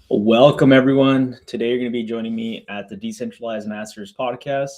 Welcome, everyone. Today, you're going to be joining me at the Decentralized Masters podcast.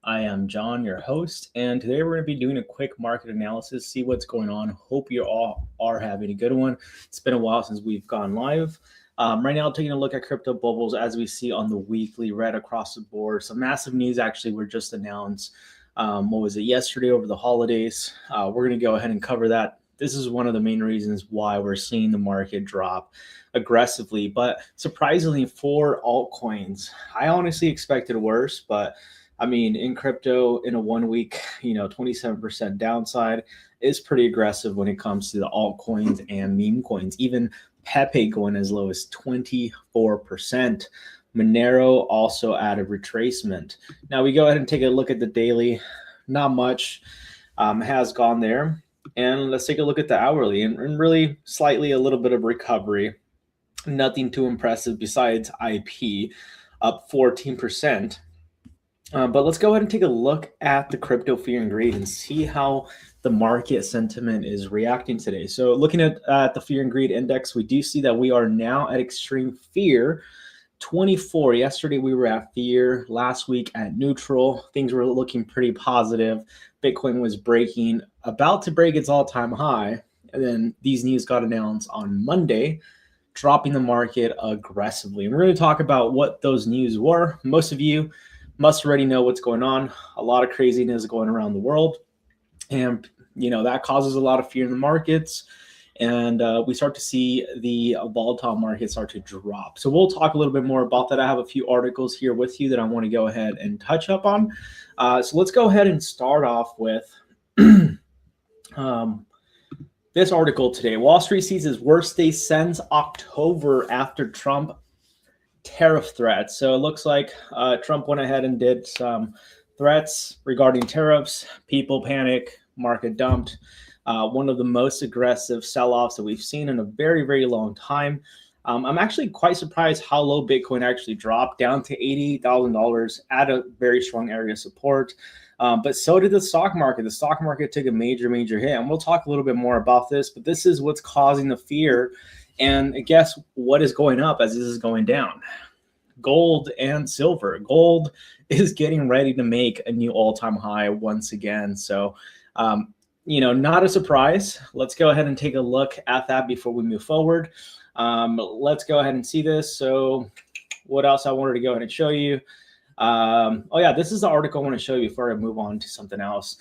I am John, your host, and today we're going to be doing a quick market analysis, see what's going on. Hope you all are having a good one. It's been a while since we've gone live. Right now, taking a look at crypto bubbles as we see on the weekly right across the board. Some massive news actually were just announced. What was it, yesterday over the holidays? We're going to go ahead and cover that. This is one of the main reasons why we're seeing the market drop aggressively, but surprisingly for altcoins, I honestly expected worse. But I mean, in crypto, in a 1 week, 27% downside is pretty aggressive when it comes to the altcoins and meme coins. Even Pepe going as low as 24%. Monero also added retracement. Now we go ahead and take a look at the daily. Not much has gone there. And let's take a look at the hourly and really slightly a little bit of recovery. Nothing too impressive besides IP up 14%. But let's go ahead and take a look at the crypto fear and greed and see how the market sentiment is reacting today. So looking at the fear and greed index, we do see that we are now at extreme fear. 24. Yesterday we were at fear. Last week at neutral. Things were looking pretty positive. Bitcoin was about to break its all-time high. And then these news got announced on Monday, dropping the market aggressively. And we're going to talk about what those news were. Most of you must already know what's going on. A lot of craziness going around the world. And, that causes a lot of fear in the markets. And we start to see the volatile market start to drop. So we'll talk a little bit more about that. I have a few articles here with you that I want to go ahead and touch up on. So let's go ahead and start off with this article today. Wall Street sees its worst day since October after Trump tariff threats. So it looks like Trump went ahead and did some threats regarding tariffs. People panic, market dumped. One of the most aggressive sell-offs that we've seen in a very, very long time. I'm actually quite surprised how low Bitcoin actually dropped down to $88,000 at a very strong area of support. But so did the stock market. The stock market took a major, major hit. And we'll talk a little bit more about this, but this is what's causing the fear. And guess what is going up as this is going down? Gold and silver. Gold is getting ready to make a new all-time high once again. So, not a surprise. Let's go ahead and take a look at that before we move forward. Let's go ahead and see this. So what else I wanted to go ahead and show you? This is the article I want to show you before I move on to something else.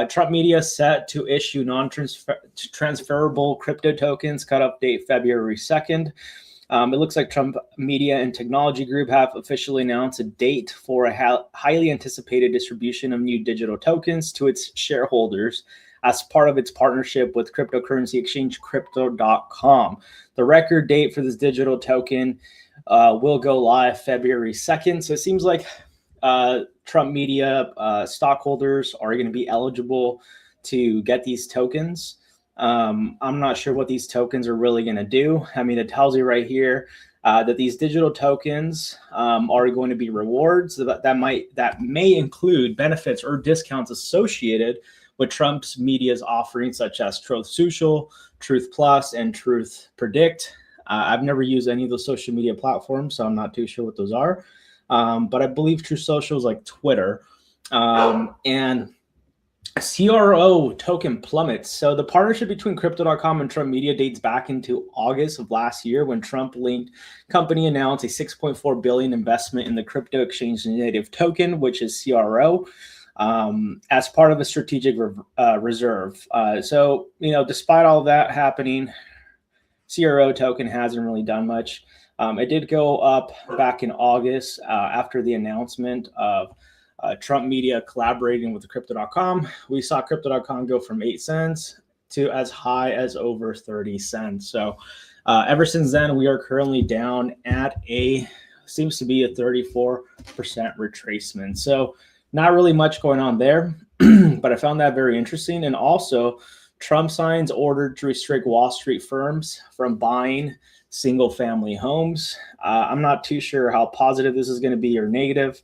Trump Media set to issue non-transferable crypto tokens, cutoff date February 2nd. It looks like Trump Media and Technology Group have officially announced a date for a highly anticipated distribution of new digital tokens to its shareholders as part of its partnership with cryptocurrency exchange Crypto.com. The record date for this digital token will go live February 2nd. So it seems like Trump Media stockholders are going to be eligible to get these tokens. I'm not sure what these tokens are really going to do. I mean, it tells you right here that these digital tokens are going to be rewards that may include benefits or discounts associated with Trump's media's offerings, such as Truth Social, Truth Plus, and Truth Predict. I've never used any of those social media platforms, so I'm not too sure what those are. But I believe Truth Social is like Twitter. And CRO token plummets. So the partnership between Crypto.com and Trump Media dates back into August of last year when Trump-linked company announced a $6.4 billion investment in the crypto exchange native token, which is CRO. As part of a strategic reserve. So, despite all that happening, CRO token hasn't really done much. It did go up back in August after the announcement of Trump Media collaborating with Crypto.com. We saw Crypto.com go from 8 cents to as high as over 30 cents. So ever since then, we are currently down at seems to be a 34% retracement. So not really much going on there, but I found that very interesting. And also, Trump signs ordered to restrict Wall Street firms from buying single-family homes. I'm not too sure how positive this is going to be or negative.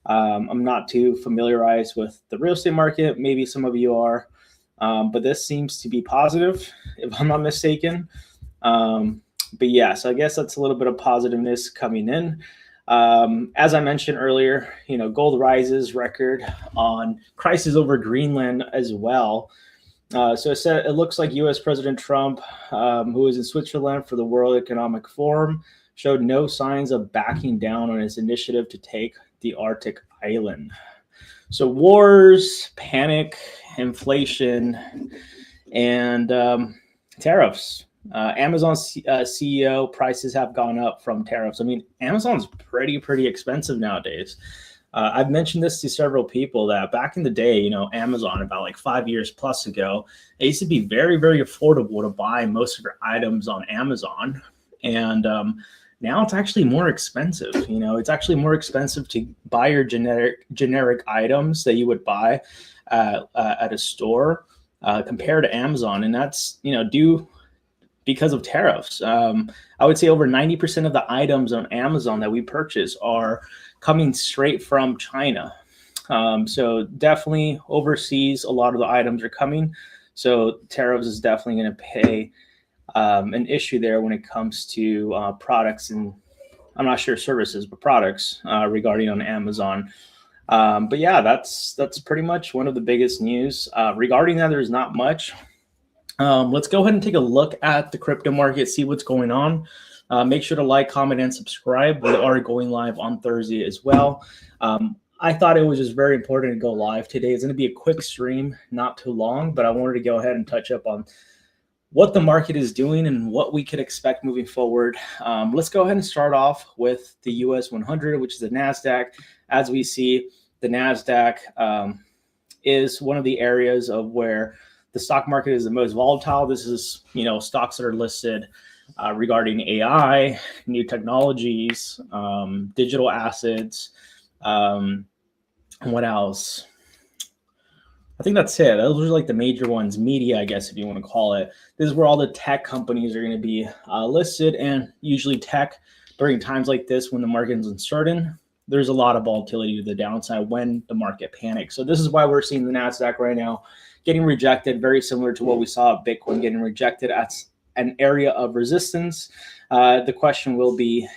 I'm not too familiarized with the real estate market. Maybe some of you are, but this seems to be positive, if I'm not mistaken. But yeah, so I guess that's a little bit of positiveness coming in. As I mentioned earlier, gold rises record on crisis over Greenland as well. So it looks like U.S. President Trump, who was in Switzerland for the World Economic Forum, showed no signs of backing down on his initiative to take the Arctic island. So wars, panic, inflation, and tariffs. Amazon CEO prices have gone up from tariffs. I mean, Amazon's pretty expensive nowadays. I've mentioned this to several people that back in the day, Amazon about like 5 years plus ago, it used to be very affordable to buy most of your items on Amazon. And now it's actually more expensive. It's actually more expensive to buy your generic items that you would buy at a store compared to Amazon. And that's, due because of tariffs. I would say over 90% of the items on Amazon that we purchase are coming straight from China. So definitely overseas, a lot of the items are coming. So tariffs is definitely going to pay an issue there when it comes to products, and I'm not sure services, but products regarding on Amazon. But yeah, that's pretty much one of the biggest news. Regarding that, there's not much. Let's go ahead and take a look at the crypto market, see what's going on. Make sure to like, comment, and subscribe. We are going live on Thursday as well. I thought it was just very important to go live today. It's going to be a quick stream, not too long, but I wanted to go ahead and touch up on what the market is doing and what we could expect moving forward. Let's go ahead and start off with the US 100, which is the NASDAQ. As we see, the NASDAQ is one of the areas of where the stock market is the most volatile. This is, stocks that are listed regarding AI, new technologies, digital assets. What else? I think that's it. Those are like the major ones. Media, I guess, if you want to call it. This is where all the tech companies are going to be listed. And usually tech, during times like this when the market is uncertain, there's a lot of volatility to the downside when the market panics. So this is why we're seeing the NASDAQ right now getting rejected, very similar to what we saw Bitcoin getting rejected at an area of resistance. The question will be,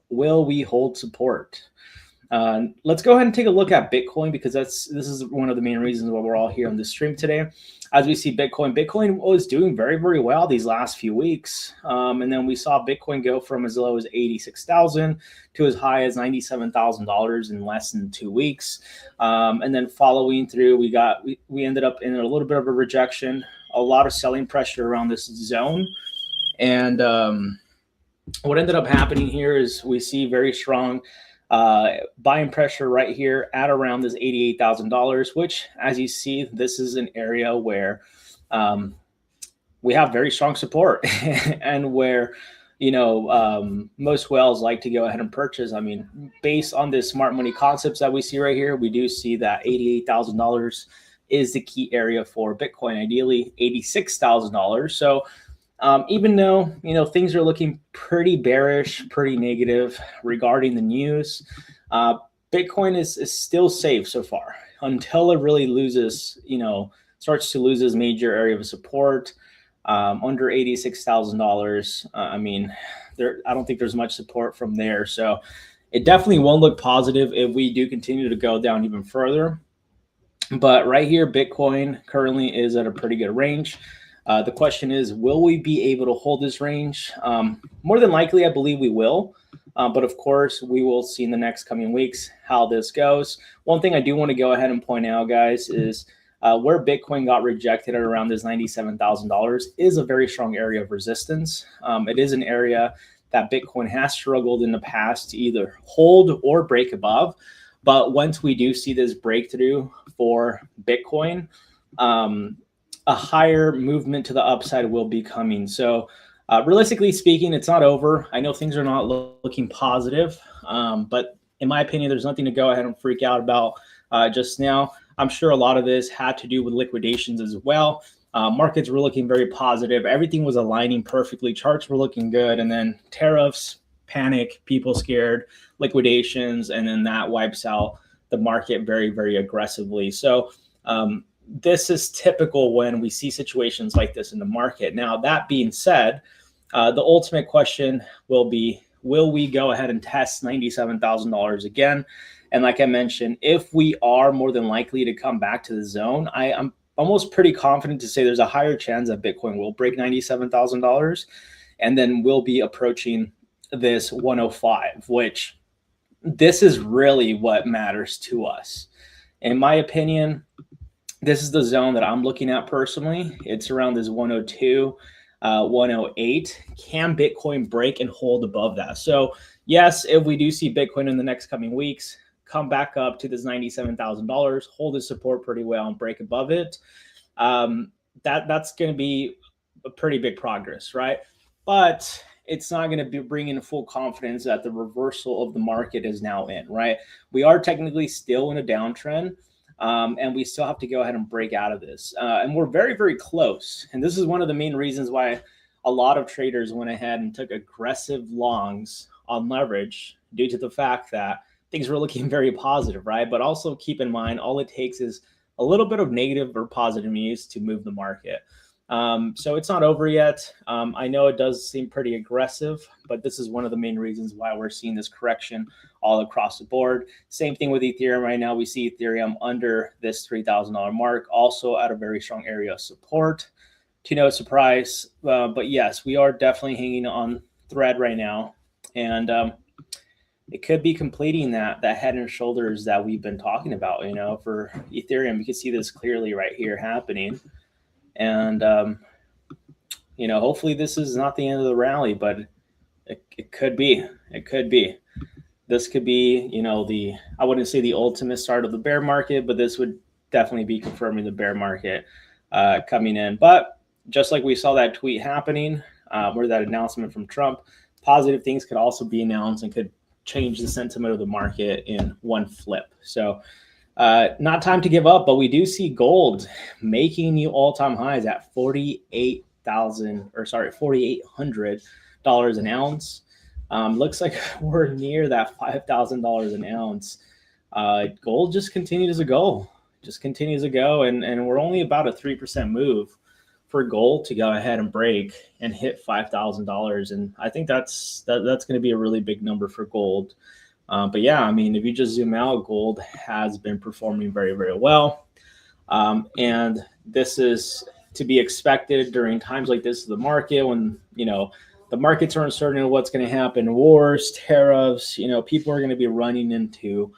will we hold support? Let's go ahead and take a look at Bitcoin, because this is one of the main reasons why we're all here on this stream today. As we see Bitcoin was doing very well these last few weeks. And then we saw Bitcoin go from as low as 86,000 to as high as $97,000 in less than 2 weeks. And then following through, we ended up in a little bit of a rejection, a lot of selling pressure around this zone. And what ended up happening here is we see very strong buying pressure right here at around this $88,000, which, as you see, this is an area where we have very strong support and where, most whales like to go ahead and purchase. I mean, based on this smart money concepts that we see right here, we do see that $88,000 is the key area for Bitcoin, ideally $86,000. So even though, things are looking pretty bearish, pretty negative regarding the news, Bitcoin is still safe so far until it really loses, starts to lose its major area of support under $86,000. I mean, I don't think there's much support from there. So it definitely won't look positive if we do continue to go down even further. But right here, Bitcoin currently is at a pretty good range. The question is, will we be able to hold this range? More than likely, I believe we will. But of course, we will see in the next coming weeks how this goes. One thing I do want to go ahead and point out, guys, is where Bitcoin got rejected at around this $97,000 is a very strong area of resistance. It is an area that Bitcoin has struggled in the past to either hold or break above. But once we do see this breakthrough for Bitcoin, a higher movement to the upside will be coming. So realistically speaking, it's not over. I know things are not looking positive, but in my opinion, there's nothing to go ahead and freak out about just now. I'm sure a lot of this had to do with liquidations as well. Markets were looking very positive. Everything was aligning perfectly. Charts were looking good. And then tariffs, panic, people scared, liquidations, and then that wipes out the market very aggressively. So this is typical when we see situations like this in the market. Now, that being said, The ultimate question will be, will we go ahead and test $97,000 again? And like I mentioned, if we are more than likely to come back to the zone, I'm almost pretty confident to say there's a higher chance that Bitcoin will break $97,000 and then we'll be approaching this 105, which this is really what matters to us. In my opinion, this is the zone that I'm looking at personally. It's around this 102, 108. Can Bitcoin break and hold above that? So yes, if we do see Bitcoin in the next coming weeks come back up to this $97,000, hold its support pretty well and break above it, that's going to be a pretty big progress, right? But it's not going to be bringing full confidence that the reversal of the market is now in, right? We are technically still in a downtrend, and we still have to go ahead and break out of this. And we're very, very close. And this is one of the main reasons why a lot of traders went ahead and took aggressive longs on leverage due to the fact that things were looking very positive, right? But also keep in mind, all it takes is a little bit of negative or positive news to move the market. So it's not over yet. I know it does seem pretty aggressive, but this is one of the main reasons why we're seeing this correction all across the board. Same thing with Ethereum right now. We see Ethereum under this $3,000 mark, also at a very strong area of support. To no surprise, but yes, we are definitely hanging on thread right now. And it could be completing that head and shoulders that we've been talking about, for Ethereum. You can see this clearly right here happening. And, hopefully this is not the end of the rally, but it could be. It could be. This could be, I wouldn't say the ultimate start of the bear market, but this would definitely be confirming the bear market coming in. But just like we saw that tweet happening, or that announcement from Trump, positive things could also be announced and could change the sentiment of the market in one flip. So not time to give up, but we do see gold making new all-time highs at $4,800 an ounce. Looks like we're near that $5,000 an ounce. Gold just continues to go, and we're only about a 3% move for gold to go ahead and break and hit $5,000. And I think that's going to be a really big number for gold. But yeah, I mean, if you just zoom out, gold has been performing very, very well. And this is to be expected during times like this of the market when, the markets are uncertain of what's going to happen, wars, tariffs, people are going to be running into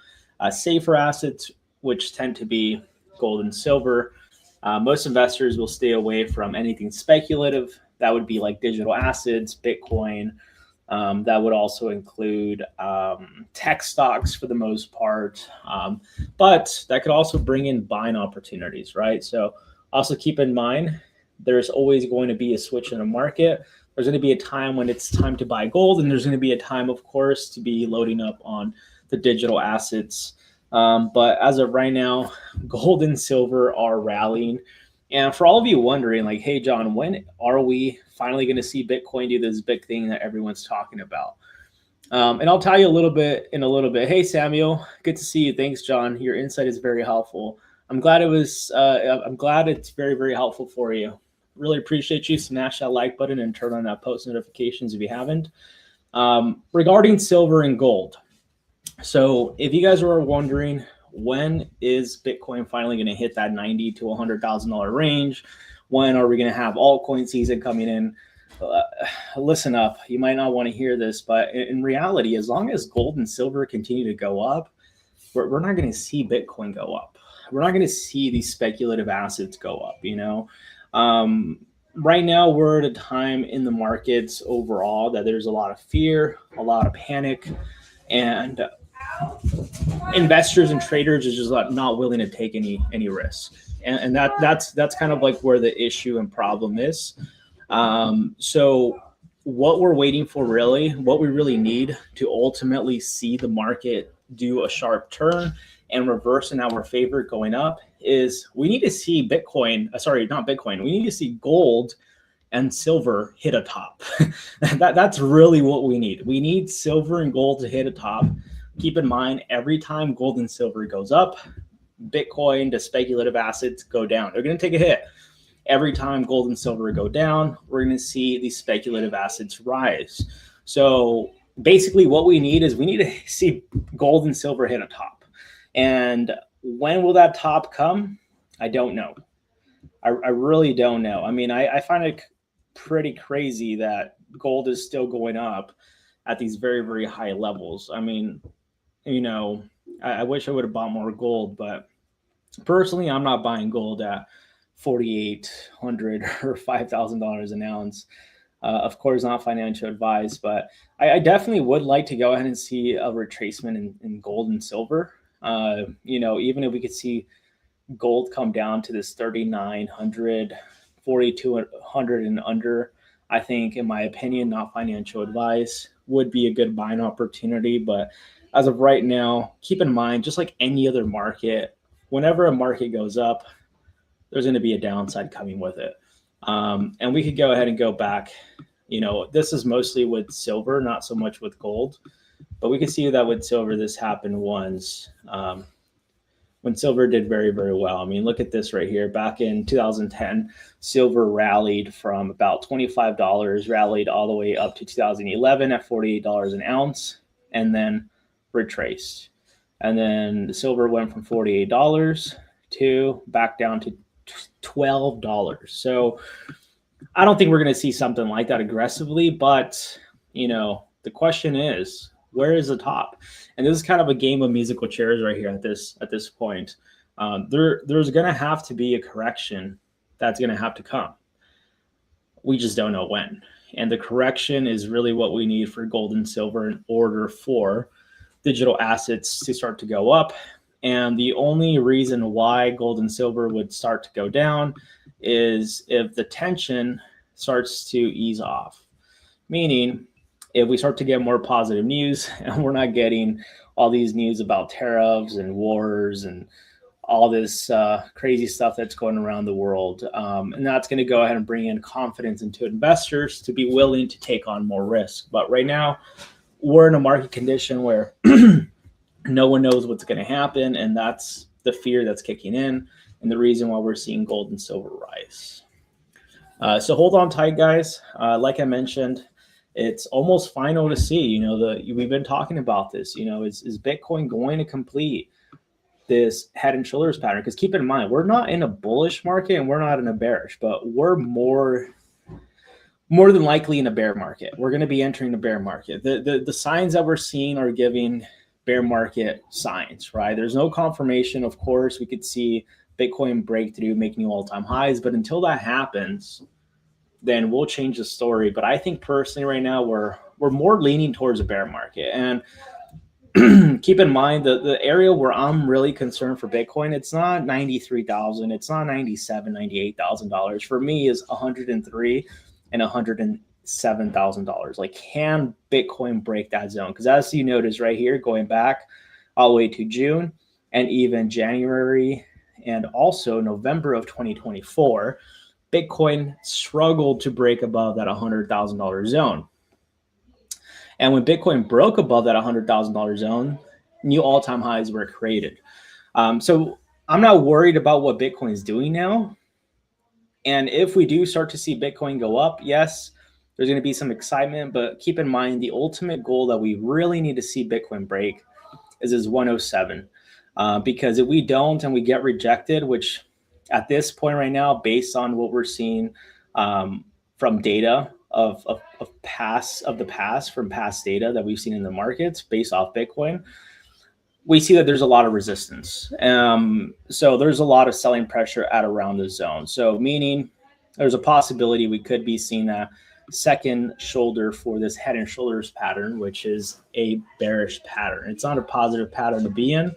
safer assets, which tend to be gold and silver. Most investors will stay away from anything speculative. That would be like digital assets, Bitcoin. That would also include tech stocks for the most part. But that could also bring in buying opportunities, right? So also keep in mind, there's always going to be a switch in the market. There's going to be a time when it's time to buy gold, and there's going to be a time, of course, to be loading up on the digital assets. But as of right now, gold and silver are rallying. And for all of you wondering, like, hey, John, when are we finally going to see Bitcoin do this big thing that everyone's talking about? And I'll tell you a little bit in a little bit. Hey, Samuel, good to see you. Thanks, John. Your insight is very helpful. I'm glad it's very, very helpful for you. Really appreciate you. Smash that like button and turn on that post notifications if you haven't. Regarding silver and gold. So if you guys are wondering, when is Bitcoin finally going to hit that $90,000 to $100,000 range? When are we going to have altcoin season coming in? Listen up. You might not want to hear this, but in reality, as long as gold and silver continue to go up, we're not going to see Bitcoin go up. We're not going to see these speculative assets go up, Right now, we're at a time in the markets overall that there's a lot of fear, a lot of panic, and investors and traders are just not willing to take any risk, and that's kind of like where the issue and problem is. So what we're waiting for, really, what we really need to ultimately see the market do a sharp turn and reverse in our favor going up is we need to see we need to see gold and silver hit a top. That's really what we need. We need silver and gold to hit a top. Keep in mind, every time gold and silver goes up, Bitcoin, the speculative assets go down. They're going to take a hit. every time gold and silver go down, we're going to see these speculative assets rise. So basically what we need to see gold and silver hit a top. And when will that top come? I don't know. I really don't know. I mean, I find it pretty crazy that gold is still going up at these very, very high levels. I mean, I wish I would have bought more gold, but personally, I'm not buying gold at 4,800 or $5,000 an ounce. Of course, not financial advice, but I definitely would like to go ahead and see a retracement in gold and silver. Even if we could see gold come down to this 3,900, 4,200 and under, I think, in my opinion, not financial advice, would be a good buying opportunity. But as of right now, keep in mind, just like any other market, whenever a market goes up, there's going to be a downside coming with it. And we could go ahead and go back. This is mostly with silver, not so much with gold, but we can see that with silver, this happened once when silver did very, very well. I mean, look at this right here. Back in 2010, silver rallied from about $25, rallied all the way up to 2011 at $48 an ounce, and then retraced. And then the silver went from $48 to back down to $12. So I don't think we're going to see something like that aggressively, but the question is, where is the top? And this is kind of a game of musical chairs right here at this point. There's going to have to be a correction that's going to have to come. We just don't know when. And the correction is really what we need for gold and silver in order for digital assets to start to go up. And the only reason why gold and silver would start to go down is if the tension starts to ease off. Meaning, if we start to get more positive news and we're not getting all these news about tariffs and wars and all this crazy stuff that's going around the world. And that's going to go ahead and bring in confidence into investors to be willing to take on more risk. But right now, we're in a market condition where no one knows what's going to happen. And that's the fear that's kicking in and the reason why we're seeing gold and silver rise. So hold on tight, guys. Like I mentioned, it's almost final to see. We've been talking about this. Is Bitcoin going to complete this head and shoulders pattern? Because keep in mind, we're not in a bullish market and we're not in a bearish, but we're more than likely in a bear market. We're going to be entering a bear market. The signs that we're seeing are giving bear market signs, right? There's no confirmation. Of course, we could see Bitcoin breakthrough, make new all-time highs, but until that happens, then we'll change the story. But I think personally right now we're more leaning towards a bear market. And keep in mind the area where I'm really concerned for Bitcoin, it's not 93,000, it's not 97, $98,000. For me is 103 and $107,000. Like, can Bitcoin break that zone? Because as you notice right here, going back all the way to June and even January and also November of 2024, Bitcoin struggled to break above that $100,000 zone. And when Bitcoin broke above that $100,000 zone, new all-time highs were created. So I'm not worried about what Bitcoin is doing now. And if we do start to see Bitcoin go up, yes, there's going to be some excitement. But keep in mind, the ultimate goal that we really need to see Bitcoin break is 107. Because if we don't and we get rejected, which at this point right now, based on what we're seeing from data of the past data that we've seen in the markets based off Bitcoin, we see that there's a lot of resistance. So there's a lot of selling pressure at around the zone. So meaning there's a possibility we could be seeing a second shoulder for this head and shoulders pattern, which is a bearish pattern. It's not a positive pattern to be in.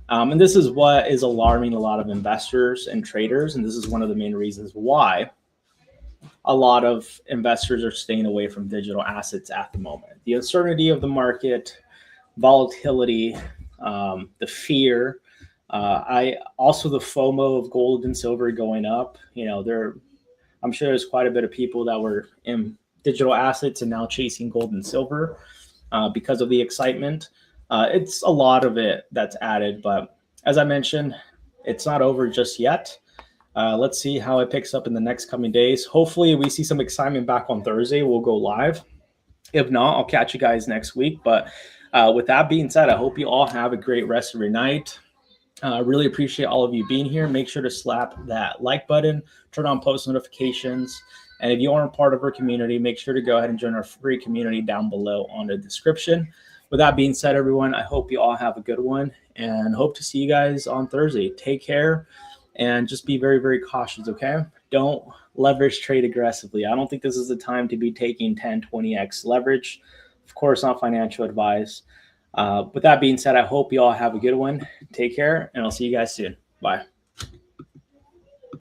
And this is what is alarming a lot of investors and traders. And this is one of the main reasons why a lot of investors are staying away from digital assets at the moment. The uncertainty of the market, volatility, the fear, also the FOMO of gold and silver going up. I'm sure there's quite a bit of people that were in digital assets and now chasing gold and silver because of the excitement. It's a lot of it that's added, but as I mentioned, it's not over just yet. Let's see how it picks up in the next coming days. Hopefully we see some excitement back on Thursday. We'll go live. If not, I'll catch you guys next week. But with that being said, I hope you all have a great rest of your night. Really appreciate all of you being here. Make sure to slap that like button, turn on post notifications. And if you aren't part of our community, make sure to go ahead and join our free community down below on the description. With that being said, everyone, I hope you all have a good one and hope to see you guys on Thursday. Take care and just be very, very cautious, okay? Don't leverage trade aggressively. I don't think this is the time to be taking 10, 20x leverage. Of course, not financial advice. With that being said, I hope you all have a good one. Take care, and I'll see you guys soon. Bye.